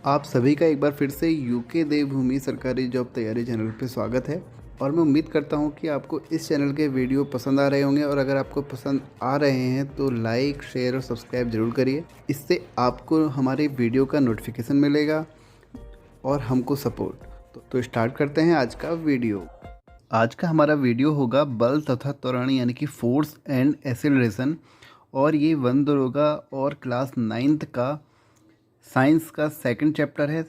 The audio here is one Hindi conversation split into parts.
आप सभी का एक बार फिर से यूके देवभूमि सरकारी जॉब तैयारी चैनल पे स्वागत है। और मैं उम्मीद करता हूँ कि आपको इस चैनल के वीडियो पसंद आ रहे होंगे, और अगर आपको पसंद आ रहे हैं तो लाइक, शेयर और सब्सक्राइब ज़रूर करिए। इससे आपको हमारे वीडियो का नोटिफिकेशन मिलेगा और हमको सपोर्ट। तो स्टार्ट करते हैं आज का वीडियो। आज का हमारा वीडियो होगा बल तथा त्वरण यानी कि फोर्स एंड एक्सेलरेशन, और ये वन दरोगा और क्लास 9th का साइंस का सेकंड चैप्टर है।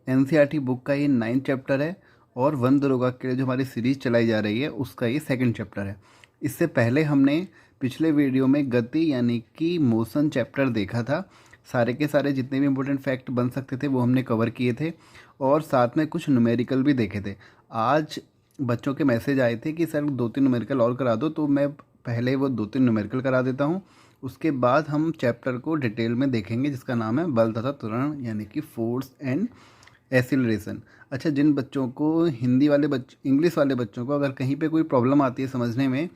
एनसीईआरटी बुक का ये 9th चैप्टर है, और वन दरोगा के लिए जो हमारी सीरीज़ चलाई जा रही है उसका ये सेकंड चैप्टर है। इससे पहले हमने पिछले वीडियो में गति यानी कि मोशन चैप्टर देखा था। सारे के सारे जितने भी इम्पोर्टेंट फैक्ट बन सकते थे वो हमने कवर किए थे, और साथ में कुछ न्यूमेरिकल भी देखे थे। आज बच्चों के मैसेज आए थे कि सर 2-3 न्यूमेरिकल और करा दो, तो मैं पहले वो 2-3 न्यूमेरिकल करा देता हूँ। उसके बाद हम चैप्टर को डिटेल में देखेंगे जिसका नाम है बल तथा त्वरण यानी कि फोर्स एंड एक्सीलरेशन। अच्छा, जिन बच्चों को इंग्लिश वाले बच्चों को अगर कहीं पे कोई प्रॉब्लम आती है समझने में,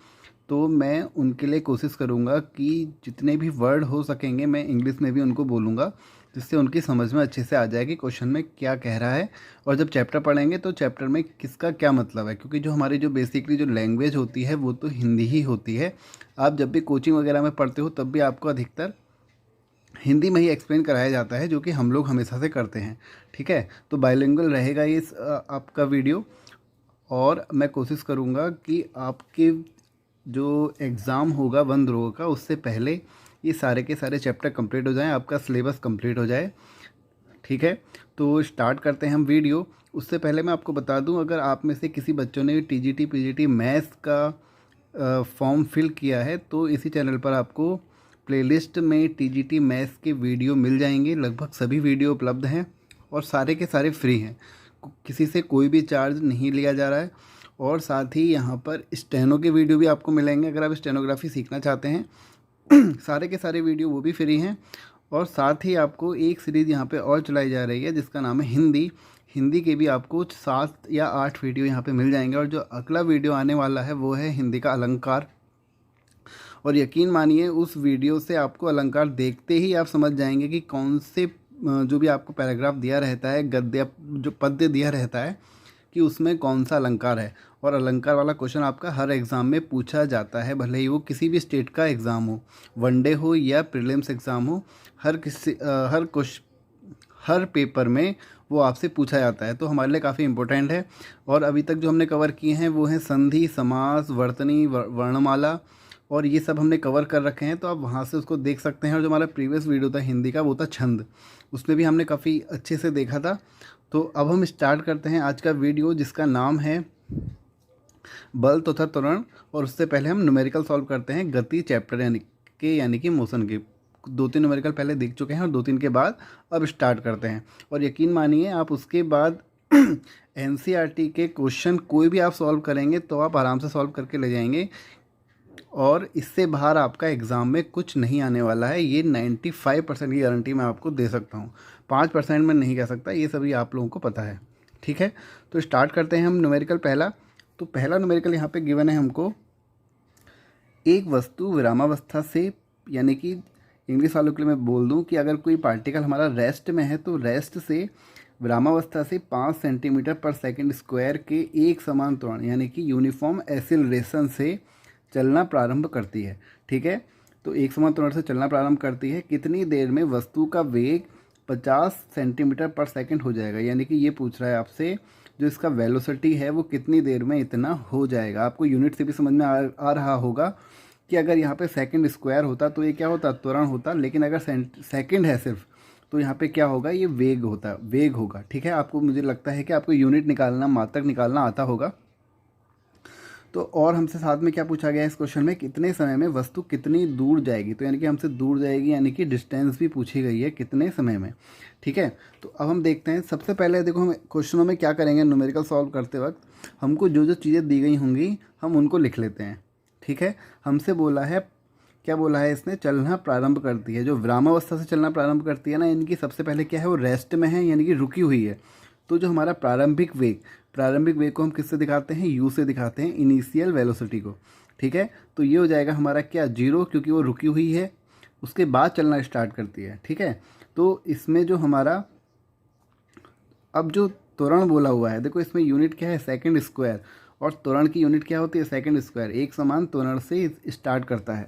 तो मैं उनके लिए कोशिश करूँगा कि जितने भी वर्ड हो सकेंगे मैं इंग्लिश में भी उनको बोलूँगा, जिससे उनकी समझ में अच्छे से आ जाए कि क्वेश्चन में क्या कह रहा है। और जब चैप्टर पढ़ेंगे तो चैप्टर में किसका क्या मतलब है, क्योंकि जो हमारी जो बेसिकली जो लैंग्वेज होती है वो तो हिंदी ही होती है। आप जब भी कोचिंग वगैरह में पढ़ते हो तब भी आपको अधिकतर हिंदी में ही एक्सप्लेन कराया जाता है, जो कि हम लोग हमेशा से करते हैं। ठीक है, तो बाइलिंगुअल रहेगा ये आपका वीडियो। और मैं कोशिश करूँगा कि आपके जो एग्ज़ाम होगा वन दरोगा का उससे पहले ये सारे के सारे चैप्टर कंप्लीट हो जाएं, आपका सिलेबस कंप्लीट हो जाए। ठीक है, तो स्टार्ट करते हैं हम वीडियो। उससे पहले मैं आपको बता दूं, अगर आप में से किसी बच्चों ने टीजीटी पीजीटी मैथ्स का फॉर्म फिल किया है तो इसी चैनल पर आपको प्लेलिस्ट में टीजीटी मैथ्स के वीडियो मिल जाएंगे। लगभग सभी वीडियो उपलब्ध हैं और सारे के सारे फ्री हैं, किसी से कोई भी चार्ज नहीं लिया जा रहा है। और साथ ही यहाँ पर स्टेनो के वीडियो भी आपको मिलेंगे अगर आप स्टेनोग्राफी सीखना चाहते हैं। सारे के सारे वीडियो वो भी फ्री हैं। और साथ ही आपको एक सीरीज़ यहाँ पे और चलाई जा रही है जिसका नाम है हिंदी के भी आपको 7 या 8 वीडियो यहाँ पे मिल जाएंगे। और जो अगला वीडियो आने वाला है वो है हिंदी का अलंकार। और यकीन मानिए उस वीडियो से आपको अलंकार देखते ही आप समझ जाएंगे कि कौन से जो भी आपको पैराग्राफ दिया रहता है, गद्य जो पद्य दिया रहता है, कि उसमें कौन सा अलंकार है। और अलंकार वाला क्वेश्चन आपका हर एग्ज़ाम में पूछा जाता है, भले ही वो किसी भी स्टेट का एग्ज़ाम हो, वनडे हो या प्रीलिम्स एग्ज़ाम हो, हर पेपर में वो आपसे पूछा जाता है। तो हमारे लिए काफ़ी इम्पोर्टेंट है। और अभी तक जो हमने कवर किए हैं वो हैं संधि, समास, वर्तनी, वर्णमाला, और ये सब हमने कवर कर रखे हैं, तो आप वहाँ से उसको देख सकते हैं। और जो हमारा प्रीवियस वीडियो था हिंदी का वो था छंद, उसमें भी हमने काफ़ी अच्छे से देखा था। तो अब हम स्टार्ट करते हैं आज का वीडियो जिसका नाम है बल तथा त्वरण। और उससे पहले हम न्यूमेरिकल सॉल्व करते हैं गति चैप्टर यानी कि मोशन के। 2-3 न्यूमेरिकल पहले देख चुके हैं और 2-3 के बाद अब स्टार्ट करते हैं। और यकीन मानिए आप उसके बाद एनसीईआरटी के क्वेश्चन कोई भी आप सॉल्व करेंगे तो आप आराम से सॉल्व करके ले जाएंगे, और इससे बाहर आपका एग्ज़ाम में कुछ नहीं आने वाला है। ये 95% की गारंटी मैं आपको दे सकता हूँ, 5% में नहीं कह सकता, ये सभी आप लोगों को पता है। ठीक है, तो स्टार्ट करते हैं हम न्यूमेरिकल पहला। तो पहला न्यूमेरिकल यहाँ पे गिवन है हमको, एक वस्तु विरामावस्था से, यानी कि इंग्लिश वालों के लिए मैं बोल दूँ कि अगर कोई पार्टिकल हमारा रेस्ट में है तो रेस्ट से विरामावस्था से 5 सेंटीमीटर पर सेकंड स्क्वायर के एक समान त्वरण यानी कि यूनिफॉर्म एक्सीलरेशन से चलना प्रारंभ करती है। ठीक है, तो एक समान त्वरण से चलना प्रारंभ करती है। कितनी देर में वस्तु का वेग 50 सेंटीमीटर पर सेकंड हो जाएगा, यानी कि ये पूछ रहा है आपसे जो इसका वेलोसिटी है वो कितनी देर में इतना हो जाएगा। आपको यूनिट से भी समझ में आ रहा होगा कि अगर यहाँ पे सेकंड स्क्वायर होता तो ये क्या होता, त्वरण होता, लेकिन अगर सेकंड है सिर्फ तो यहाँ पे क्या होगा, ये वेग होगा। ठीक है, आपको, मुझे लगता है कि आपको यूनिट निकालना, मात्रक निकालना आता होगा। तो और हमसे साथ में क्या पूछा गया है इस क्वेश्चन में, कितने समय में वस्तु कितनी दूर जाएगी। तो यानी कि हमसे दूर जाएगी, यानी कि डिस्टेंस भी पूछी गई है कितने समय में। ठीक है, तो अब हम देखते हैं। सबसे पहले देखो हम क्वेश्चनों में क्या करेंगे, न्यूमेरिकल सॉल्व करते वक्त हमको जो जो चीज़ें दी गई होंगी हम उनको लिख लेते हैं। ठीक है, हमसे बोला है, क्या बोला है इसने, चलना प्रारंभ करती है। जो विरामावस्था से चलना प्रारंभ करती है ना, यानी कि सबसे पहले क्या है, वो रेस्ट में है, यानी कि रुकी हुई है। तो जो हमारा प्रारंभिक वेग को हम किससे दिखाते हैं, यू से दिखाते हैं, इनिशियल वेलोसिटी को। ठीक है, तो ये हो जाएगा हमारा क्या, 0, क्योंकि वो रुकी हुई है। उसके बाद चलना स्टार्ट करती है। ठीक है, तो इसमें जो हमारा अब जो त्वरण बोला हुआ है, देखो इसमें यूनिट क्या है, सेकंड स्क्वायर, और त्वरण की यूनिट क्या होती है, सेकंड स्क्वायर। एक समान त्वरण से स्टार्ट करता है।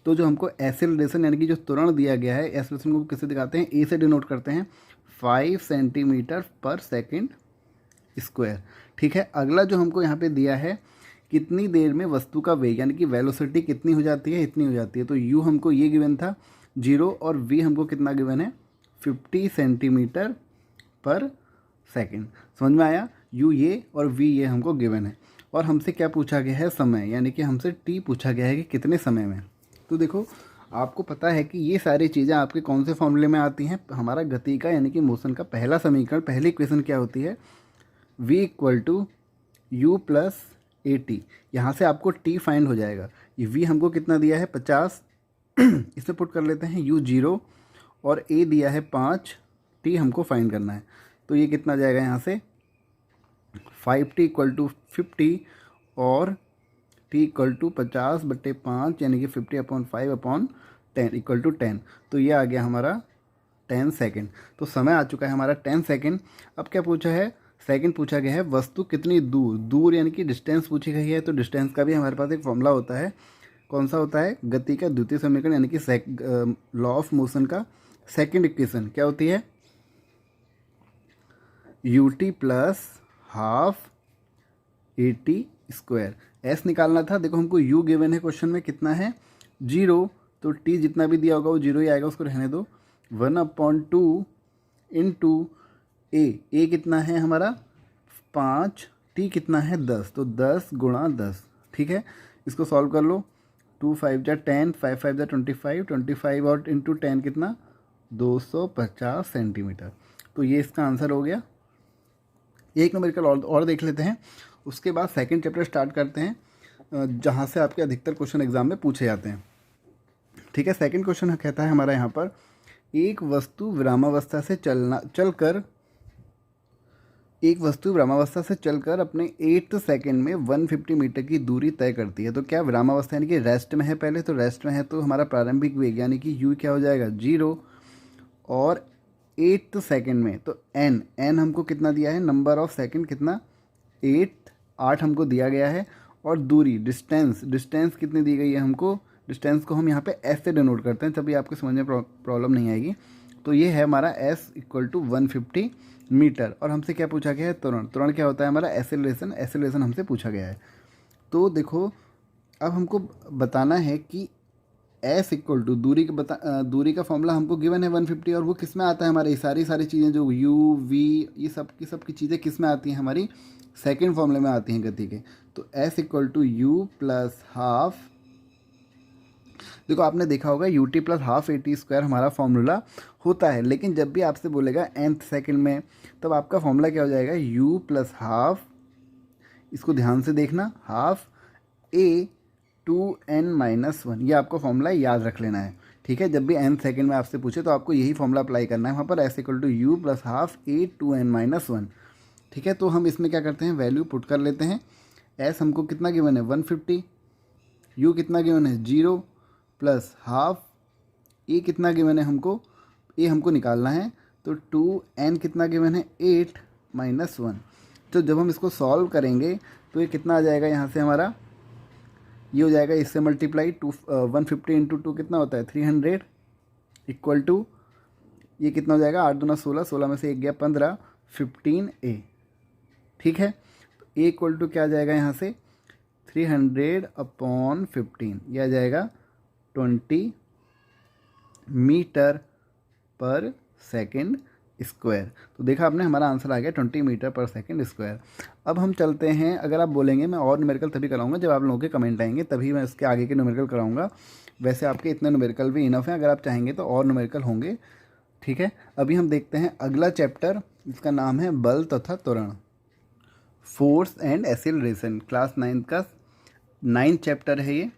तो जो हमको एक्सेलरेशन यानी कि जो त्वरण दिया गया है, एक्सेलरेशन को किससे दिखाते हैं, ए से डिनोट करते हैं, 5 सेंटीमीटर पर सेकेंड स्क्वायर। ठीक है, अगला जो हमको यहाँ पे दिया है, कितनी देर में वस्तु का वेग यानी कि वेलोसिटी कितनी हो जाती है, इतनी हो जाती है। तो यू हमको ये गिवन था 0, और वी हमको कितना गिवन है, 50 सेंटीमीटर पर सेकेंड। समझ में आया, यू ये और वी ये हमको गिवन है। और हमसे क्या पूछा गया है, समय, यानी कि हमसे टी पूछा गया है कि कितने समय में। तो देखो आपको पता है कि ये सारी चीज़ें आपके कौन से फॉर्मूले में आती हैं, हमारा गति का यानी कि मोशन का पहला समीकरण, पहली इक्वेशन क्या होती है, v equal to u plus a t. यहाँ से आपको t फाइंड हो जाएगा। ये v हमको कितना दिया है, 50, इसे पुट कर लेते हैं, u 0 और a दिया है 5, t हमको फाइंड करना है। तो ये कितना जाएगा यहाँ से, 5t इक्वल टू 50 और t इक्वल टू 50/5 यानी कि 50/5/10 इक्वल टू 10। तो ये आ गया हमारा 10 सेकेंड। तो समय आ चुका है हमारा 10 सेकेंड। अब क्या पूछा है, सेकंड पूछा गया है, वस्तु कितनी दूर, दूर यानी कि डिस्टेंस पूछी गई है। तो डिस्टेंस का भी हमारे पास एक फॉर्मूला होता है, कौन सा होता है, गति का द्वितीय समीकरण यानी कि लॉ ऑफ मोशन का सेकंड इक्वेशन क्या होती है, you t plus half a t square. S निकालना था, देखो हमको यू गिवन है क्वेश्चन में, कितना है 0, तो टी जितना भी दिया होगा वो 0 ही आएगा, उसको रहने दो। 1/2 इंटू ए कितना है हमारा 5, टी कितना है 10, तो 10 गुणा 10। ठीक है, इसको सॉल्व कर लो, 2 5 जा 10, 5 5 जा 25, 25 और इंटू 10 कितना 250 सेंटीमीटर। तो ये इसका आंसर हो गया। एक न्यूमेरिकल और देख लेते हैं, उसके बाद सेकंड चैप्टर स्टार्ट करते हैं, जहाँ से आपके अधिकतर क्वेश्चन एग्जाम में पूछे जाते हैं। ठीक है, सेकंड क्वेश्चन कहता है हमारा यहाँ पर, एक वस्तु विरामावस्था से चलकर अपने 8 सेकंड में 150 मीटर की दूरी तय करती है। तो क्या विरामावस्था यानी कि रेस्ट में है, पहले तो रेस्ट में है, तो हमारा प्रारंभिक वेग यानी कि u क्या हो जाएगा 0, और 8 सेकंड में, तो n हमको कितना दिया है, नंबर ऑफ सेकंड कितना 8 हमको दिया गया है, और दूरी डिस्टेंस कितनी दी गई है हमको, डिस्टेंस को हम यहाँ पे s से डिनोट करते हैं, तभी आपको समझ में प्रॉब्लम नहीं आएगी। तो ये है हमारा s इक्वल टू 150 मीटर। और हमसे क्या पूछा गया है, त्वरण क्या होता है हमारा, एक्सेलरेशन हमसे पूछा गया है। तो देखो अब हमको बताना है कि s इक्वल टू दूरी का फॉर्मूला हमको गिवन है 150, और वो किस में आता है हमारे, सारी चीज़ें जो u v ये सब की चीज़ें किस में आती हैं, हमारी सेकेंड फॉर्मूले में आती हैं गति के। तो s equal to u plus half, देखो आपने देखा होगा u t plus half a t square हमारा फॉर्मूला होता है, लेकिन जब भी आपसे बोलेगा nth सेकंड में, तब आपका फॉर्मूला क्या हो जाएगा, u प्लस हाफ, इसको ध्यान से देखना, हाफ a 2n-1, ये आपको फॉर्मूला याद रख लेना है। ठीक है, जब भी nth सेकंड में आपसे पूछे तो आपको यही फॉर्मूला अप्लाई करना है वहाँ पर, s equal to u plus half a 2n-1। ठीक है, तो हम इसमें क्या करते हैं, वैल्यू पुट कर लेते हैं। s हमको कितना गिवन है 150, u कितना गिवन है 0 प्लस हाफ, ए कितना गिवन है हमको, ए हमको निकालना है, तो 2n कितना गिवन है 8-1। तो जब हम इसको सॉल्व करेंगे तो ये कितना आ जाएगा, यहाँ से हमारा ये हो जाएगा, इससे मल्टीप्लाई 150 इंटू 2 कितना होता है 300 इक्वल टू, ये कितना हो जाएगा 8 दूना 16, 16 में से 1 गया 15, 15a। ठीक है, तो a इक्वल टू क्या आ जाएगा यहाँ से 300/15, यह आ जाएगा 20 मीटर पर सेकेंड स्क्वायर। तो देखा आपने, हमारा आंसर आ गया 20 मीटर पर सेकेंड स्क्वायर। अब हम चलते हैं, अगर आप बोलेंगे मैं और न्यूमेरिकल तभी कराऊंगा जब आप लोगों के कमेंट आएंगे, तभी मैं इसके आगे के न्यूमेरिकल कराऊंगा। वैसे आपके इतने न्यूमेरिकल भी इनफ हैं, अगर आप चाहेंगे तो और न्यूमेरिकल होंगे। ठीक है, अभी हम देखते हैं अगला चैप्टर, इसका नाम है बल तथा त्वरण, फोर्स एंड एक्सेलरेशन, क्लास 9 का 9th चैप्टर है ये।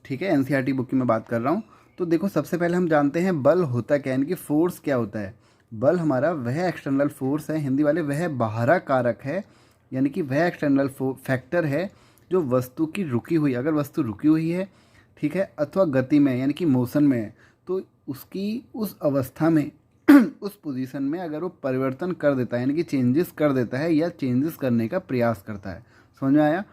ठीक है, एनसीईआरटी बुक की मैं बात कर रहा हूँ। तो देखो सबसे पहले हम जानते हैं बल होता क्या है, यानी कि फोर्स क्या होता है। बल हमारा वह एक्सटर्नल फोर्स है, हिंदी वाले वह बाहरा कारक है, यानी कि वह एक्सटर्नल फैक्टर है जो वस्तु की रुकी हुई, अगर वस्तु रुकी हुई है, ठीक है, अथवा गति में यानी कि मोशन में है, तो उसकी उस अवस्था में उस पोजीशन में अगर वो परिवर्तन कर देता है यानी कि चेंजेस कर देता है या चेंजेस करने का प्रयास करता है। समझ में आया?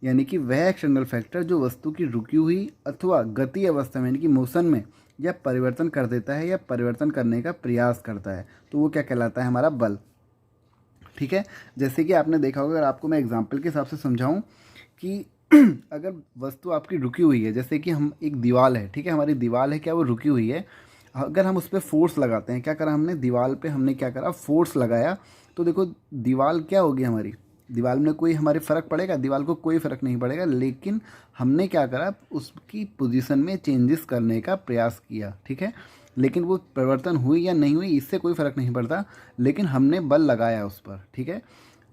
यानी कि वह एक्सटर्नल फैक्टर जो वस्तु की रुकी हुई अथवा गति अवस्था में यानी कि मोशन में या परिवर्तन कर देता है या परिवर्तन करने का प्रयास करता है, तो वो क्या कहलाता है? हमारा बल। ठीक है, जैसे कि आपने देखा होगा, अगर आपको मैं एग्जांपल के हिसाब से समझाऊं कि अगर वस्तु आपकी रुकी हुई है, जैसे कि हम एक दीवार है, ठीक है, हमारी दीवार है, क्या वो रुकी हुई है, अगर हम उस पर फोर्स लगाते हैं, क्या करा हमने, दीवार पे हमने क्या करा, फोर्स लगाया, तो देखो दीवार क्या होगी हमारी, दीवार में कोई हमारे फ़र्क पड़ेगा, दीवार को कोई फ़र्क नहीं पड़ेगा, लेकिन हमने क्या करा, उसकी पोजीशन में चेंजेस करने का प्रयास किया। ठीक है, लेकिन वो परिवर्तन हुई या नहीं हुई इससे कोई फ़र्क नहीं पड़ता, लेकिन हमने बल लगाया उस पर। ठीक है,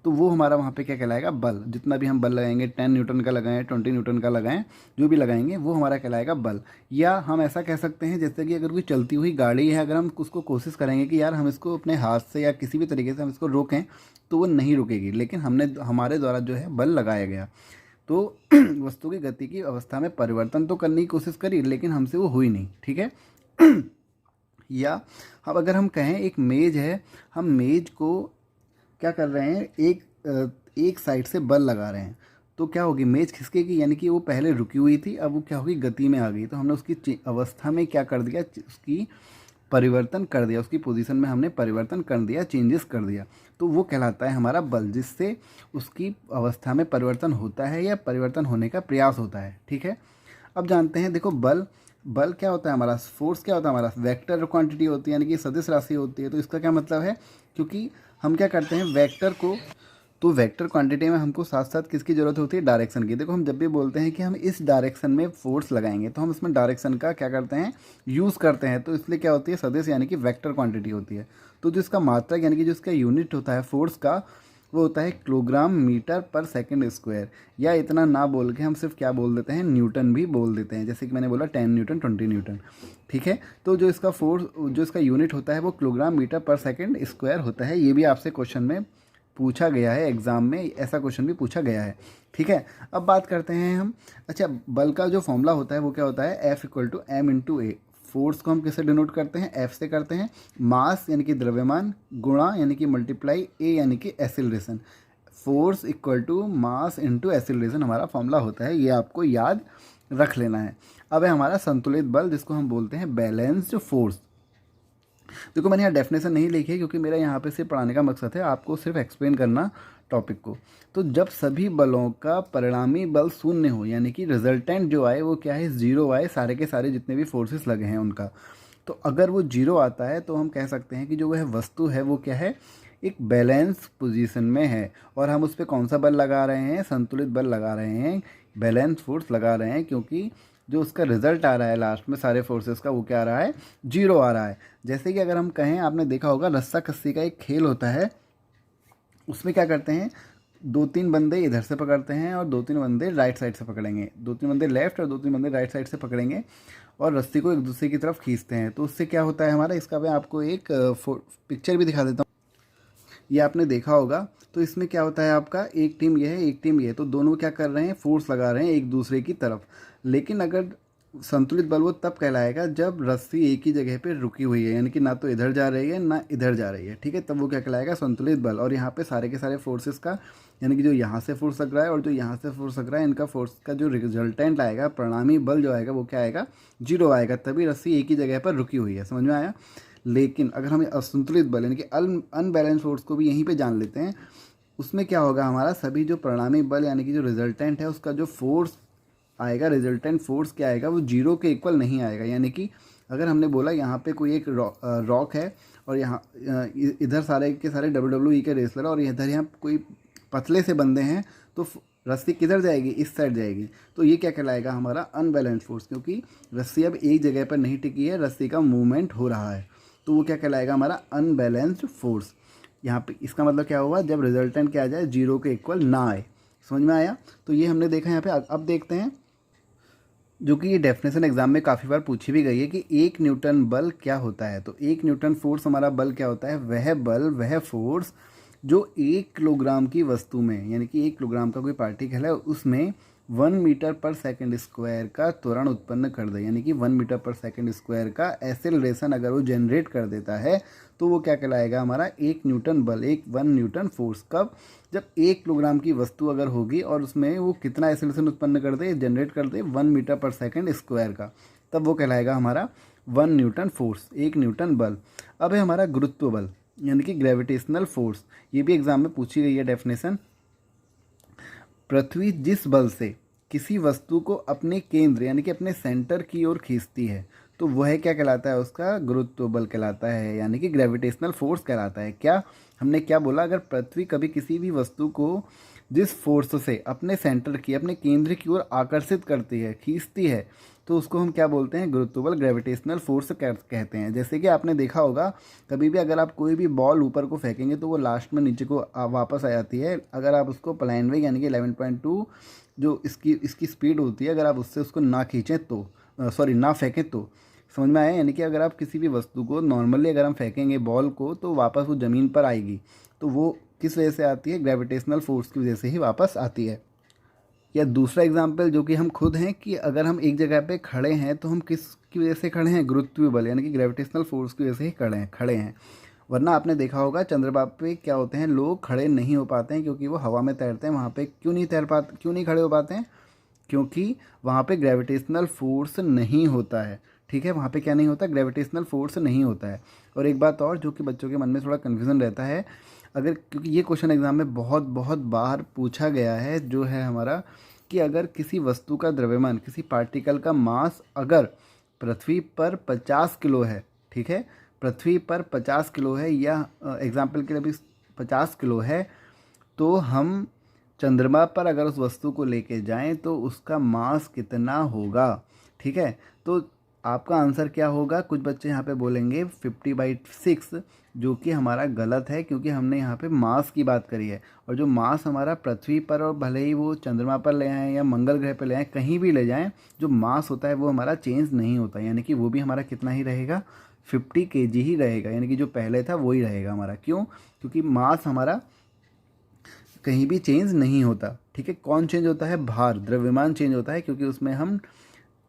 तो वो हमारा वहाँ पे क्या कहलाएगा, बल। जितना भी हम बल लगाएंगे, 10 न्यूटन का लगाएं, 20 न्यूटन का लगाएं, जो भी लगाएंगे वो हमारा कहलाएगा बल। या हम ऐसा कह सकते हैं जैसे कि अगर कोई चलती हुई गाड़ी है, अगर हम उसको कोशिश करेंगे कि यार हम इसको अपने हाथ से या किसी भी तरीके से हम इसको रोकें, तो वो नहीं रुकेगी, लेकिन हमारे द्वारा जो है बल लगाया गया, तो वस्तु की गति की अवस्था में परिवर्तन तो करने की कोशिश करी, लेकिन हमसे वो हुई नहीं। ठीक है, या अब अगर हम कहें एक मेज है, हम मेज को क्या कर रहे हैं, एक साइड से बल लगा रहे हैं, तो क्या होगी, मेज खिसकेगी, यानी कि वो पहले रुकी हुई थी, अब वो क्या होगी, गति में आ गई, तो हमने उसकी अवस्था में क्या कर दिया, उसकी परिवर्तन कर दिया, उसकी पोजीशन में हमने परिवर्तन कर दिया, चेंजेस कर दिया, तो वो कहलाता है हमारा बल, जिससे उसकी अवस्था में परिवर्तन होता है या परिवर्तन होने का प्रयास होता है। ठीक है, अब जानते हैं, देखो बल क्या होता है हमारा, फोर्स क्या होता है हमारा, वेक्टर क्वांटिटी होती है, यानी कि सदिश राशि होती है। तो इसका क्या मतलब है, क्योंकि हम क्या करते हैं वेक्टर को, तो वेक्टर क्वांटिटी में हमको साथ साथ किसकी ज़रूरत होती है, डायरेक्शन की। देखो हम जब भी बोलते हैं कि हम इस डायरेक्शन में फोर्स लगाएंगे, तो हम इसमें डायरेक्शन का क्या करते हैं, यूज़ करते हैं, तो इसलिए क्या होती है, सदिश यानी कि वेक्टर क्वांटिटी होती है। तो जो इसका मात्रक यानी कि जो इसका यूनिट होता है फोर्स का, वो होता है किलोग्राम मीटर पर सेकंड स्क्वायर। या इतना ना बोल के हम सिर्फ क्या बोल देते हैं, न्यूटन भी बोल देते हैं, जैसे कि मैंने बोला 10 न्यूटन, 20 न्यूटन। ठीक है, तो जो इसका फोर्स, जो इसका यूनिट होता है वो किलोग्राम मीटर पर सेकंड स्क्वायर होता है। ये भी आपसे क्वेश्चन में पूछा गया है, एग्जाम में ऐसा क्वेश्चन भी पूछा गया है। ठीक है, अब बात करते हैं हम, अच्छा बल का जो फॉर्मूला होता है वो क्या होता है, F=m×a। फोर्स को हम किससे डिनोट करते हैं, एफ से करते हैं। मास यानी कि द्रव्यमान, गुणा यानी कि मल्टीप्लाई, ए यानी कि acceleration. Force equal to mass into acceleration हमारा फॉर्मूला होता है, ये आपको याद रख लेना है। अब है हमारा संतुलित बल, जिसको हम बोलते हैं बैलेंस्ड फोर्स। देखो मैंने यहाँ डेफिनेशन नहीं लिखी है, क्योंकि मेरा यहाँ पे सिर्फ पढ़ाने का मकसद है, आपको सिर्फ एक्सप्लेन करना टॉपिक को। तो जब सभी बलों का परिणामी बल शून्य हो, यानी कि रिजल्टेंट जो आए वो क्या है, जीरो आए, सारे के सारे जितने भी फोर्सेस लगे हैं उनका, तो अगर वो जीरो आता है तो हम कह सकते हैं कि जो वह वस्तु है वो क्या है, एक बैलेंस पोजीशन में है। और हम उस पर कौन सा बल लगा रहे हैं, संतुलित बल लगा रहे हैं, बैलेंस फोर्स लगा रहे हैं, क्योंकि जो उसका रिजल्ट आ रहा है लास्ट में सारे फोर्सेस का, वो क्या आ रहा है, जीरो आ रहा है। जैसे कि अगर हम कहें, आपने देखा होगा रस्सा कस्सी का एक खेल होता है, उसमें क्या करते हैं, 2-3 बंदे इधर से पकड़ते हैं और 2-3 बंदे राइट साइड से पकड़ेंगे, 2-3 बंदे लेफ्ट और 2-3 बंदे राइट साइड से पकड़ेंगे और रस्सी को एक दूसरे की तरफ खींचते हैं। तो उससे क्या होता है हमारा, इसका मैं आपको एक पिक्चर भी दिखा देता हूँ, ये आपने देखा होगा। तो इसमें क्या होता है आपका, एक टीम ये है, एक टीम ये है, तो दोनों क्या कर रहे हैं, फोर्स लगा रहे हैं एक दूसरे की तरफ। लेकिन अगर संतुलित बल वो तब कहलाएगा जब रस्सी एक ही जगह पे रुकी हुई है, यानी कि ना तो इधर जा रही है ना इधर जा रही है। ठीक है, तब वो क्या कहलाएगा, संतुलित बल। और यहाँ पे सारे के सारे फोर्सेस का, यानी कि जो यहाँ से फोर्स लग रहा है और जो यहाँ से फोर्स लग रहा है, इनका फोर्स का जो रिजल्टेंट आएगा, परिणामी बल जो आएगा वो क्या आएगा, जीरो आएगा, तभी रस्सी एक ही जगह पर रुकी हुई है। समझ में आया? लेकिन अगर हम असंतुलित बल यानी कि अनबैलेंस फोर्स को भी यहीं पे जान लेते हैं, उसमें क्या होगा हमारा, सभी जो परिणामी बल यानी कि जो रिजल्टेंट है उसका जो फोर्स आएगा, रिजल्टेंट फोर्स क्या आएगा, वो जीरो के इक्वल नहीं आएगा। यानी कि अगर हमने बोला यहाँ पे कोई एक रॉक है और यहाँ इधर सारे के सारे WWE के रेसलर और इधर यहाँ कोई पतले से बंदे हैं, तो रस्सी किधर जाएगी, इस साइड जाएगी। तो ये क्या कहलाएगा हमारा, अनबैलेंस फोर्स, क्योंकि रस्सी अब एक जगह पर नहीं टिकी है, रस्सी का मूवमेंट हो रहा है, तो वो क्या कहलाएगा हमारा, अनबैलेंस्ड फोर्स। यहाँ पे इसका मतलब क्या हुआ, जब रिजल्टेंट क्या आ जाए, जीरो के इक्वल ना आए। समझ में आया? तो ये हमने देखा यहाँ पे। अब देखते हैं, जो कि ये डेफिनेशन एग्जाम में काफ़ी बार पूछी भी गई है कि 1 न्यूटन बल क्या होता है। तो 1 न्यूटन फोर्स हमारा बल क्या होता है, वह बल, वह फोर्स जो 1 किलोग्राम की वस्तु में, यानी कि 1 किलोग्राम का कोई पार्टिकल है उसमें 1 मीटर पर सेकंड स्क्वायर का त्वरण उत्पन्न कर दे, यानी कि 1 मीटर पर सेकंड स्क्वायर का एक्सेलरेशन अगर वो जनरेट कर देता है तो वो क्या कहलाएगा हमारा 1 न्यूटन बल, 1 न्यूटन फोर्स। कब? जब 1 किलोग्राम की वस्तु अगर होगी और उसमें वो कितना एक्सेलरेशन उत्पन्न कर दे, जनरेट कर दे 1 मीटर पर सेकंड स्क्वायर का, तब वो कहलाएगा हमारा 1 न्यूटन फोर्स, 1 न्यूटन बल। अब है हमारा गुरुत्व बल, यानी कि ग्रेविटेशनल फोर्स। ये भी एग्जाम में पूछी गई है डेफिनेशन। पृथ्वी जिस बल से किसी वस्तु को अपने केंद्र यानी कि अपने सेंटर की ओर खींचती है तो वह क्या कहलाता है? उसका गुरुत्व बल कहलाता है, यानी कि ग्रेविटेशनल फोर्स कहलाता है। क्या हमने क्या बोला? अगर पृथ्वी कभी किसी भी वस्तु को जिस फोर्स से अपने सेंटर की, अपने केंद्र की ओर आकर्षित करती है, खींचती है, तो उसको हम क्या बोलते हैं? गुरुत्व बल, ग्रेविटेशनल फोर्स कहते हैं। जैसे कि आपने देखा होगा कभी भी अगर आप कोई भी बॉल ऊपर को फेंकेंगे तो वो लास्ट में नीचे को वापस आ जाती है। अगर आप उसको प्लेन वेग यानी कि 11.2 जो इसकी स्पीड होती है, अगर आप उससे उसको ना खींचें तो ना फेंकें तो, समझ में आया? यानी कि अगर आप किसी भी वस्तु को नॉर्मली अगर हम फेंकेंगे बॉल को तो वापस वो ज़मीन पर आएगी, तो वो किस वजह से आती है? ग्रेविटेशनल फोर्स की वजह से ही वापस आती है। या दूसरा एग्जाम्पल जो कि हम खुद हैं कि अगर हम एक जगह पे खड़े हैं तो हम किस की वजह से खड़े हैं? गुरुत्व बल यानी कि ग्रेविटेशनल फोर्स की वजह से ही खड़े हैं। वरना आपने देखा होगा चंद्रमा पे क्या होते हैं, लोग खड़े नहीं हो पाते हैं क्योंकि वो हवा में तैरते हैं। वहाँ पे क्यों नहीं खड़े हो पाते हैं? क्योंकि वहाँ पे ग्रेविटेशनल फोर्स नहीं होता है। ठीक है, वहाँ पे क्या नहीं होता? ग्रेविटेशनल फोर्स नहीं होता है। और एक बात और जो कि बच्चों के मन में थोड़ा कन्फ्यूज़न रहता है, अगर क्योंकि ये क्वेश्चन एग्जाम में बहुत बहुत बार पूछा गया है, जो है हमारा कि अगर किसी वस्तु का द्रव्यमान, किसी पार्टिकल का मास अगर पृथ्वी पर 50 किलो है, ठीक है, पृथ्वी पर 50 किलो है या एग्जाम्पल के लिए भी 50 किलो है, तो हम चंद्रमा पर अगर उस वस्तु को लेके जाएं तो उसका मास कितना होगा? ठीक है, तो आपका आंसर क्या होगा? कुछ बच्चे यहाँ पे बोलेंगे 50/6, जो कि हमारा गलत है क्योंकि हमने यहाँ पे मास की बात करी है। और जो मास हमारा पृथ्वी पर, और भले ही वो चंद्रमा पर ले आएँ या मंगल ग्रह पर ले आएँ, कहीं भी ले जाएँ, जो मास होता है वो हमारा चेंज नहीं होता, यानी कि वो भी हमारा कितना ही रहेगा? 50 kg ही रहेगा, यानी कि जो पहले था वही रहेगा हमारा। क्यों? क्योंकि मास हमारा कहीं भी चेंज नहीं होता। ठीक है, कौन चेंज होता है? भार, द्रव्यमान चेंज होता है, क्योंकि उसमें हम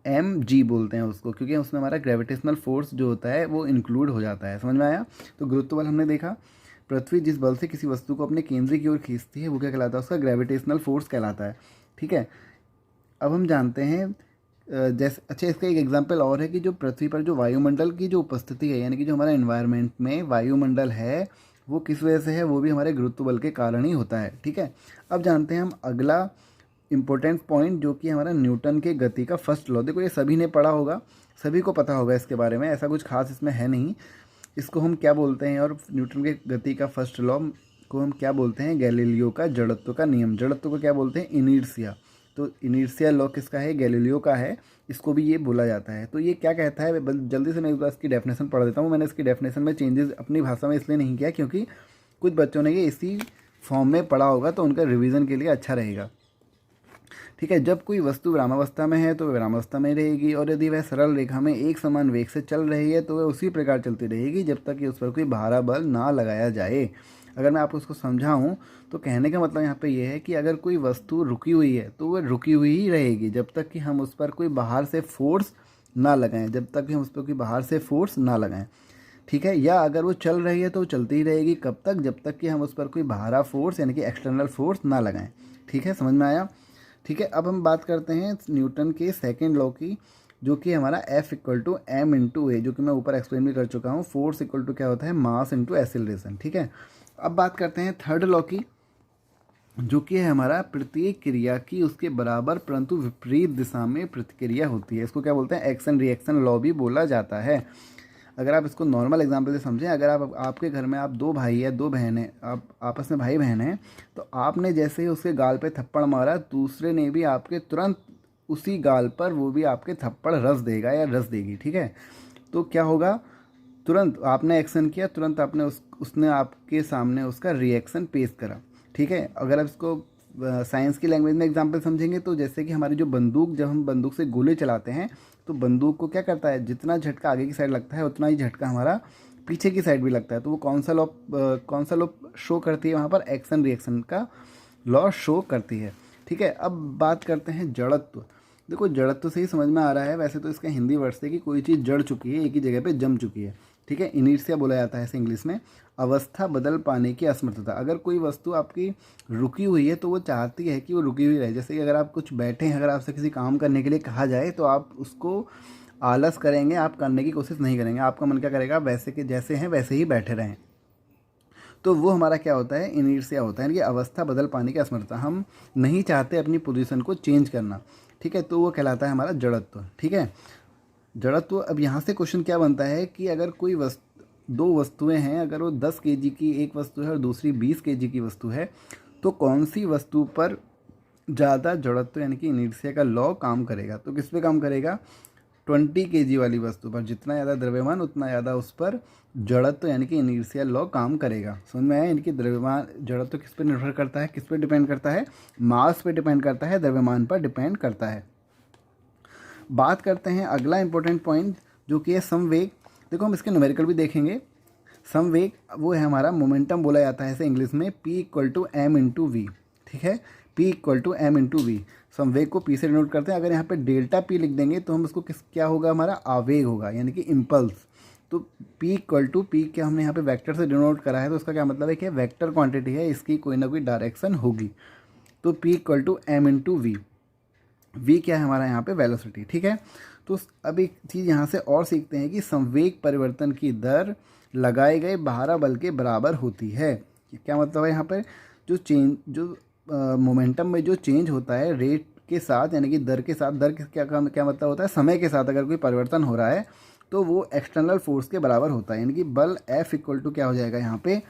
mg बोलते हैं उसको, क्योंकि उसमें हमारा ग्रेविटेशनल फोर्स जो होता है वो इंक्लूड हो जाता है। समझ में आया? तो गुरुत्व बल हमने देखा, पृथ्वी जिस बल से किसी वस्तु को अपने केंद्र की ओर खींचती है वो क्या कहलाता है? उसका ग्रेविटेशनल फोर्स कहलाता है। ठीक है, अब हम जानते हैं जैसे, अच्छा इसका एक एग्जांपल और है कि जो पृथ्वी पर जो वायुमंडल की जो उपस्थिति है, यानी कि जो हमारा एनवायरनमेंट में वायुमंडल है वो किस वजह से है? वो भी हमारे गुरुत्व बल के कारण ही होता है। ठीक है, अब जानते हैं हम अगला इम्पोर्टेंट पॉइंट जो कि हमारा न्यूटन के गति का फर्स्ट लॉ। देखो ये सभी ने पढ़ा होगा, सभी को पता होगा इसके बारे में, ऐसा कुछ खास इसमें है नहीं। इसको हम क्या बोलते हैं? और न्यूटन के गति का फर्स्ट लॉ को हम क्या बोलते हैं? गैलीलियो का जड़त्व का नियम। जड़त्व को क्या बोलते हैं? इनर्शिया। तो इनर्शिया लॉ किसका है? गैलीलियो का है। इसको भी ये बोला जाता है। तो ये क्या कहता है? जल्दी से मैं एक बार इसकी डेफिनेशन पढ़ देता हूँ। मैंने इसकी डेफिनेशन में चेंजेस अपनी भाषा में इसलिए नहीं किया क्योंकि कुछ बच्चों ने ये इसी फॉर्म में पढ़ा होगा, तो उनका रिवीजन के लिए अच्छा रहेगा। ठीक है, जब कोई वस्तु विरामावस्था में है तो वह विरामावस्था में रहेगी, और यदि वह सरल रेखा में एक समान वेग से चल रही है तो वह उसी प्रकार चलती रहेगी जब तक कि उस पर कोई भारा बल ना लगाया जाए। अगर मैं आपको उसको समझाऊं तो कहने का मतलब यहाँ पे ये है कि अगर कोई वस्तु रुकी हुई है तो वह रुकी हुई ही रहेगी जब तक कि हम उस पर कोई बाहर से फोर्स ना लगाएं, जब तक कि हम उस पर कोई बाहर से फोर्स ना लगाएं। ठीक है, या अगर वो चल रही है तो वो चलती ही रहेगी। कब तक? जब तक कि हम उस पर कोई बाहरा फोर्स यानी कि एक्सटर्नल फोर्स ना लगाएं। ठीक है, समझ में आया? ठीक है, अब हम बात करते हैं न्यूटन के सेकेंड लॉ की, जो कि हमारा F = m × a, जो कि मैं ऊपर एक्सप्लेन भी कर चुका हूँ। फोर्स इक्वल टू क्या होता है? मास × एक्सेलरेशन। ठीक है, अब बात करते हैं थर्ड लॉ की, जो कि है हमारा प्रत्येक क्रिया की उसके बराबर परंतु विपरीत दिशा में प्रतिक्रिया होती है। इसको क्या बोलते हैं? एक्शन रिएक्शन लॉ भी बोला जाता है। अगर आप इसको नॉर्मल एग्जांपल से समझें, अगर आप आपके घर में आप 2 भाई है, 2 बहन है, आप आपस में भाई बहन हैं, तो आपने जैसे ही उसके गाल पे थप्पड़ मारा, दूसरे ने भी आपके तुरंत उसी गाल पर वो भी आपके थप्पड़ रस देगा या रस देगी। ठीक है, तो क्या होगा? तुरंत आपने एक्शन किया, तुरंत आपने उसने आपके सामने उसका रिएक्शन पेश करा। ठीक है, अगर आप इसको साइंस की लैंग्वेज में एग्जांपल समझेंगे तो जैसे कि हमारी जो बंदूक, जब हम बंदूक से गोले चलाते हैं तो बंदूक को क्या करता है? जितना झटका आगे की साइड लगता है उतना ही झटका हमारा पीछे की साइड भी लगता है। तो वो कौन सा लॉ शो करती है वहाँ पर? एक्शन रिएक्शन का लॉ शो करती है। ठीक है, अब बात करते हैं जड़त्व। देखो जड़त्व से ही समझ में आ रहा है, वैसे तो इसका हिंदी वर्ड से कि कोई चीज़ जड़ चुकी है, एक ही जगह पे जम चुकी है। ठीक है, इनर्शिया बोला जाता है इसे इंग्लिश में। अवस्था बदल पाने की असमर्थता, अगर कोई वस्तु आपकी रुकी हुई है तो वो चाहती है कि वो रुकी हुई रहे। जैसे कि अगर आप कुछ बैठे हैं, अगर आपसे किसी काम करने के लिए कहा जाए तो आप उसको आलस करेंगे, आप करने की कोशिश नहीं करेंगे, आपका मन क्या करेगा, वैसे के जैसे हैं वैसे ही बैठे रहें। तो वो हमारा क्या होता है, इनर्शिया होता है, यानी कि अवस्था बदल पाने की असमर्थता। हम नहीं चाहते अपनी पोजीशन को चेंज करना। ठीक है, तो वो कहलाता है हमारा जड़त्व। ठीक है, जड़त्व। अब यहाँ से क्वेश्चन क्या बनता है कि अगर कोई दो वस्तुएं हैं, अगर वो 10 केजी की एक वस्तु है और दूसरी 20 केजी की वस्तु है, तो कौन सी वस्तु पर ज़्यादा जड़त्व यानी कि इनर्शिया का लॉ काम करेगा। तो किस पे काम करेगा, 20 केजी वाली वस्तु पर जितना ज़्यादा द्रव्यमान उतना ज़्यादा उस पर जड़त्व यानी कि इनर्शिया लॉ काम करेगा। समझ में आया, इनकी द्रव्यमान जड़त्व किस पे निर्भर करता है, किस पे डिपेंड करता है, मास पे डिपेंड करता है, द्रव्यमान पर डिपेंड करता है। बात करते हैं अगला इंपॉर्टेंट पॉइंट जो कि है संवेग। देखो हम इसके न्यूमेरिकल भी देखेंगे। संवेग वो है हमारा मोमेंटम बोला जाता है इसे इंग्लिश में, P = m/v। ठीक है, P = m/v। संवेग को P से डिनोट करते हैं। अगर यहाँ पे डेल्टा P लिख देंगे तो हम उसको क्या होगा, हमारा आवेग होगा यानी कि इम्पल्स। तो P = P क्या हमने यहाँ पे वेक्टर से डिनोट करा है, तो उसका क्या मतलब है कि वेक्टर क्वांटिटी है, इसकी कोई ना कोई डायरेक्शन होगी। तो P = m/v। v क्या है हमारा यहाँ पे, वेलोसिटी। ठीक है, तो अब एक चीज़ यहाँ से और सीखते हैं कि संवेग परिवर्तन की दर लगाए गए बाहरा बल के बराबर होती है। क्या मतलब है यहाँ पर, जो मोमेंटम में जो चेंज होता है रेट के साथ यानी कि दर के साथ, दर क्या मतलब होता है, समय के साथ अगर कोई परिवर्तन हो रहा है तो वो एक्सटर्नल फोर्स के बराबर होता है। यानी कि बल F = क्या हो जाएगा यहाँ पे,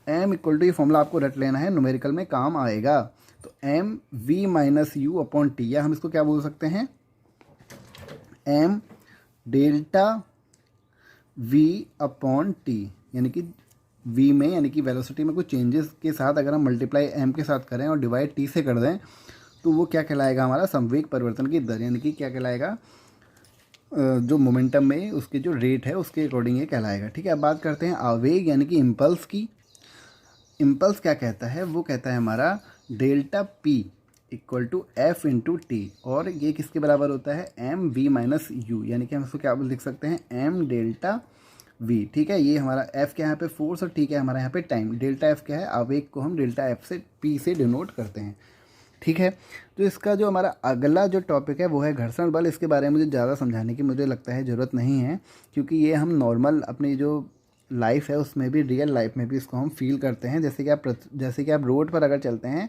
M = ये फॉर्मूला आपको रट लेना है, न्यूमेरिकल में काम आएगा। तो mv - u/t, या हम इसको क्या बोल सकते हैं, m ΔV/t, यानी कि v में यानी कि वेलोसिटी में कुछ चेंजेस के साथ अगर हम मल्टीप्लाई m के साथ करें और डिवाइड t से कर दें तो वो क्या कहलाएगा, हमारा संवेग परिवर्तन की दर, यानी कि क्या कहलाएगा, जो मोमेंटम में उसके जो रेट है उसके अकॉर्डिंग ये कहलाएगा। ठीक है, अब बात करते हैं आवेग यानी कि इम्पल्स की। इम्पल्स क्या कहता है, वो कहता है हमारा डेल्टा P = F × t, और ये किसके बराबर होता है, mv - u, यानी कि हम इसको क्या लिख सकते हैं, m ΔV। ठीक है, ये हमारा F क्या है यहाँ पे, फोर्स, और T क्या है हमारा यहाँ पे टाइम। डेल्टा F क्या है, आवेग को हम डेल्टा F से P से डिनोट करते हैं। ठीक है, तो इसका जो हमारा अगला जो टॉपिक है वो है घर्षण बल। इसके बारे में मुझे ज़्यादा समझाने की मुझे लगता है ज़रूरत नहीं है, क्योंकि ये हम नॉर्मल अपनी जो लाइफ है उसमें भी, रियल लाइफ में भी इसको हम फील करते हैं। जैसे कि आप रोड पर अगर चलते हैं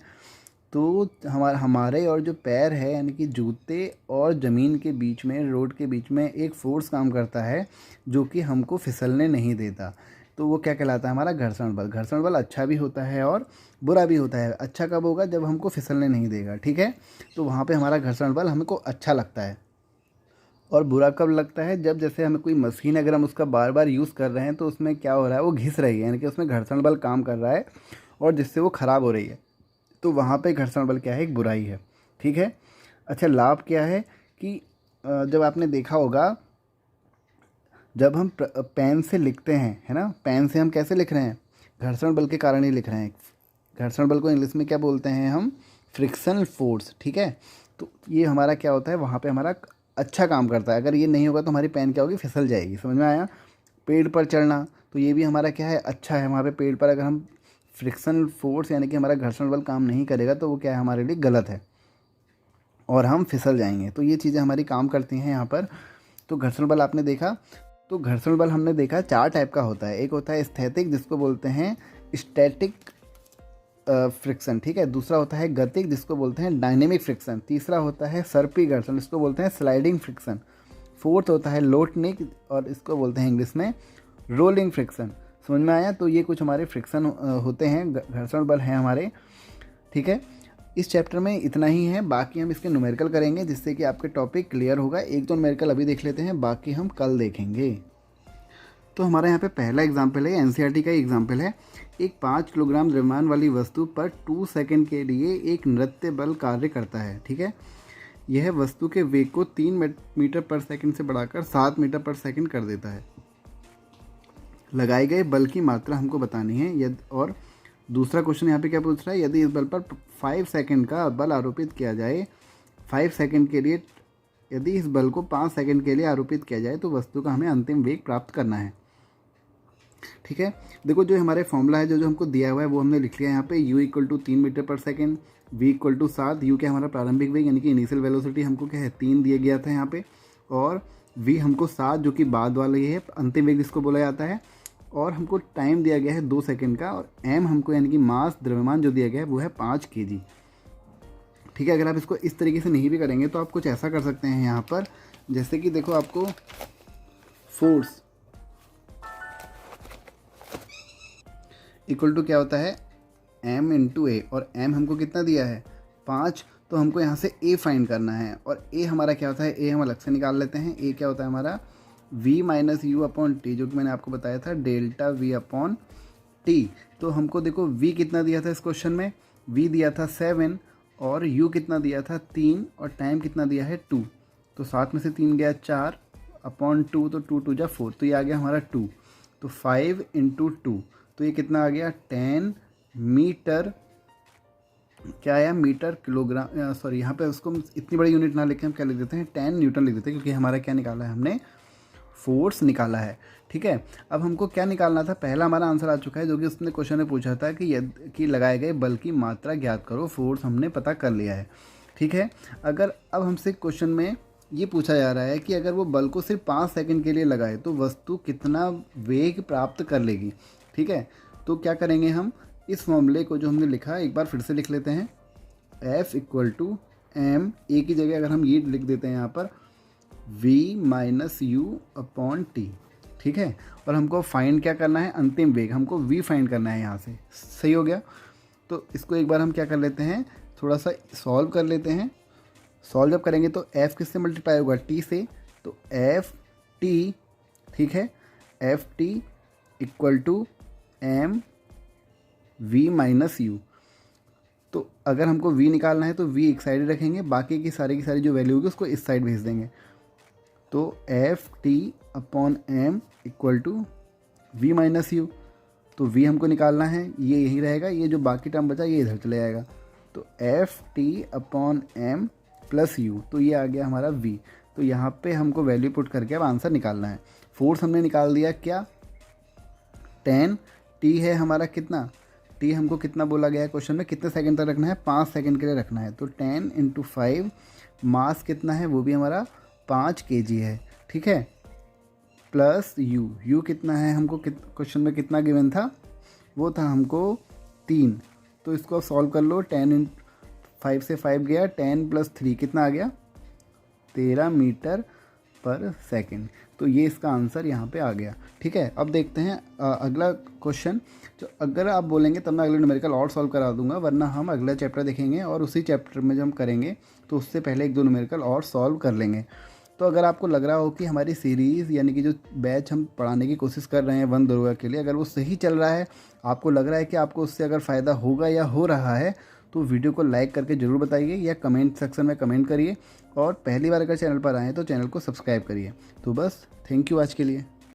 तो हमारे और जो पैर है यानी कि जूते और ज़मीन के बीच में, रोड के बीच में एक फोर्स काम करता है जो कि हमको फिसलने नहीं देता। तो वो क्या कहलाता है, हमारा घर्षण बल। घर्षण बल अच्छा भी होता है और बुरा भी होता है। अच्छा कब होगा, जब हमको फिसलने नहीं देगा। ठीक है, तो वहाँ पे हमारा घर्षण बल हमको अच्छा लगता है। और बुरा कब लगता है, जब जैसे हमें कोई मशीन अगर हम उसका बार बार यूज़ कर रहे हैं तो उसमें क्या हो रहा है, वो घिस रही है, यानी कि उसमें घर्षण बल काम कर रहा है और जिससे वो ख़राब हो रही है। तो वहाँ पे घर्षण बल क्या है, एक बुराई है। ठीक है, अच्छा लाभ क्या है कि जब आपने देखा होगा, जब हम पेन से लिखते हैं, है ना, पेन से हम कैसे लिख रहे हैं, घर्षण बल के कारण ही लिख रहे हैं। घर्षण बल को इंग्लिश में क्या बोलते हैं हम, फ्रिक्शनल फोर्स। ठीक है, तो ये हमारा क्या होता है, वहाँ पे हमारा अच्छा काम करता है। अगर ये नहीं होगा तो हमारी पेन क्या होगी, फिसल जाएगी। समझ में आया। पेड़ पर चढ़ना, तो ये भी हमारा क्या है, अच्छा है। वहाँ पे पेड़ पर अगर हम फ्रिक्शनल फोर्स यानी कि हमारा घर्षण बल काम नहीं करेगा तो वो क्या है, हमारे लिए गलत है और हम फिसल जाएंगे। तो ये चीज़ें हमारी काम करती हैं यहाँ पर। तो घर्षण बल आपने देखा, तो घर्षण बल हमने देखा 4 टाइप का होता है। एक होता है स्थैतिक, जिसको बोलते हैं स्टैटिक फ्रिक्शन। ठीक है, दूसरा होता है गतिक, जिसको बोलते हैं डायनेमिक फ्रिक्शन। तीसरा होता है सर्पी घर्षण, इसको बोलते हैं स्लाइडिंग फ्रिक्शन। फोर्थ होता है लोटनिक, और इसको बोलते हैं इंग्लिश में रोलिंग फ्रिक्शन। समझ में आया। तो ये कुछ हमारे फ्रिक्शन होते हैं, घर्षण बल हैं हमारे। ठीक है, इस चैप्टर में इतना ही है, बाकी हम इसके न्यूमेरिकल करेंगे जिससे कि आपके टॉपिक क्लियर होगा। एक दो न्यूमेरिकल अभी देख लेते हैं, बाकी हम कल देखेंगे। तो हमारे यहाँ पे पहला एग्जाम्पल है, एनसीईआरटी का ही एग्जाम्पल है। एक 5 किलोग्राम द्रव्यमान वाली वस्तु पर 2 सेकंड के लिए एक नृत्य बल कार्य करता है। ठीक है, यह वस्तु के वेग को 3 मीटर पर सेकंड से बढ़ाकर 7 मीटर पर सेकंड कर देता है। लगाए गए बल की मात्रा हमको बतानी है, और दूसरा क्वेश्चन यहाँ पे क्या पूछ रहा है, यदि इस बल पर 5 सेकंड का बल आरोपित किया जाए 5 सेकंड के लिए, यदि इस बल को 5 सेकंड के लिए आरोपित किया जाए तो वस्तु का हमें अंतिम वेग प्राप्त करना है। ठीक है, देखो जो हमारे फॉर्मूला है जो हमको दिया हुआ है वो हमने लिख लिया यहाँ पे, u equal to 3 metre per second, v equal to 7, u क्या हमारा प्रारंभिक वेग यानी कि इनिशियल वेलोसिटी हमको क्या है 3 दिया गया था यहाँ पे, और v हमको 7 जो कि बाद वाला ये है अंतिम वेग जिसको बोला जाता है, और हमको टाइम दिया गया है 2 सेकंड का, और m हमको यानी कि मास द्रव्यमान जो दिया गया है वो है 5 kg। ठीक है, अगर आप इसको इस तरीके से नहीं भी करेंगे तो आप कुछ ऐसा कर सकते हैं यहाँ पर, जैसे कि देखो आपको फोर्स इक्वल टू क्या होता है m इंटू ए, और m हमको कितना दिया है 5, तो हमको यहाँ से a फाइंड करना है, और a हमारा क्या होता है, a हम अलग से निकाल लेते हैं। a क्या होता है हमारा v minus you upon T, जो कि मैंने आपको बताया था डेल्टा v अपॉन टी। तो हमको देखो v कितना दिया था इस क्वेश्चन में, v दिया था 7 और u कितना दिया था 3 और टाइम कितना दिया है 2, तो 7 में से 3 गया 4 अपॉन 2, तो 2 2 जा 4, तो ये आ गया हमारा 2, तो 5 इंटू 2, तो ये कितना आ गया 10 मीटर, क्या आया मीटर किलोग्राम, सॉरी यहाँ पे उसको इतनी बड़ी यूनिट ना लिख के हम क्या लिख देते हैं 10 न्यूटन लिख देते हैं, क्योंकि हमारा क्या निकाला है हमने फोर्स निकाला है। ठीक है, अब हमको क्या निकालना था, पहला हमारा आंसर आ चुका है जो कि उसने क्वेश्चन में पूछा था कि लगाए गए बल की मात्रा ज्ञात करो, फोर्स हमने पता कर लिया है। ठीक है, अगर अब हमसे क्वेश्चन में ये पूछा जा रहा है कि अगर वो बल को सिर्फ 5 सेकंड के लिए लगाए तो वस्तु कितना वेग प्राप्त कर लेगी। ठीक है, तो क्या करेंगे हम, इस फॉर्मूले को जो हमने लिखा एक बार फिर से लिख लेते हैं, F इक्वल टू एम, ए की जगह अगर हम ये लिख देते हैं यहाँ पर v minus you upon T. ठीक है, और हमको फाइंड क्या करना है, अंतिम वेग, हमको v फाइंड करना है यहाँ से। सही हो गया, तो इसको एक बार हम क्या कर लेते हैं, थोड़ा सा सॉल्व कर लेते हैं। सॉल्व जब करेंगे तो f किससे मल्टीप्लाई होगा, t से, तो एफ टी, ठीक है, F t equal to m v minus u. तो अगर हमको v निकालना है तो v एक साइड रखेंगे, बाकी की सारी जो वैल्यू होगी उसको इस साइड भेज देंगे। तो F t upon m equal to v minus u, तो v हमको निकालना है, ये यही रहेगा, ये जो बाकी टर्म बचा ये इधर चले जाएगा, तो F t upon m plus u, तो ये आ गया हमारा v। तो यहाँ पे हमको वैल्यू पुट करके अब आंसर निकालना है। फोर्स हमने निकाल दिया क्या 10, t है हमारा कितना, t हमको कितना बोला गया है क्वेश्चन में, कितने सेकंड तक रखना है, 5 सेकंड के लिए रखना है, तो 10 इंटू 5, मास कितना है वो भी हमारा 5 kg है। ठीक है, प्लस u कितना है हमको, क्वेश्चन में कितना गिवन था, वो था हमको 3, तो इसको सॉल्व कर लो, 10 इन 5 से 5 गया, 10 प्लस 3 कितना आ गया 13 मीटर पर सेकंड, तो ये इसका आंसर यहाँ पे आ गया। ठीक है, अब देखते हैं अगला क्वेश्चन, तो अगर आप बोलेंगे तब मैं अगला न्यूमेरिकल और सॉल्व करा दूंगा, वरना हम अगला चैप्टर देखेंगे और उसी चैप्टर में जब हम करेंगे तो उससे पहले 1-2 न्यूमेरिकल और सॉल्व कर लेंगे। तो अगर आपको लग रहा हो कि हमारी सीरीज़ यानी कि जो बैच हम पढ़ाने की कोशिश कर रहे हैं वन दुर्गा के लिए, अगर वो सही चल रहा है, आपको लग रहा है कि आपको उससे अगर फ़ायदा होगा या हो रहा है, तो वीडियो को लाइक करके ज़रूर बताइए या कमेंट सेक्शन में कमेंट करिए, और पहली बार अगर चैनल पर आएँ तो चैनल को सब्सक्राइब करिए। तो बस, थैंक यू आज के लिए।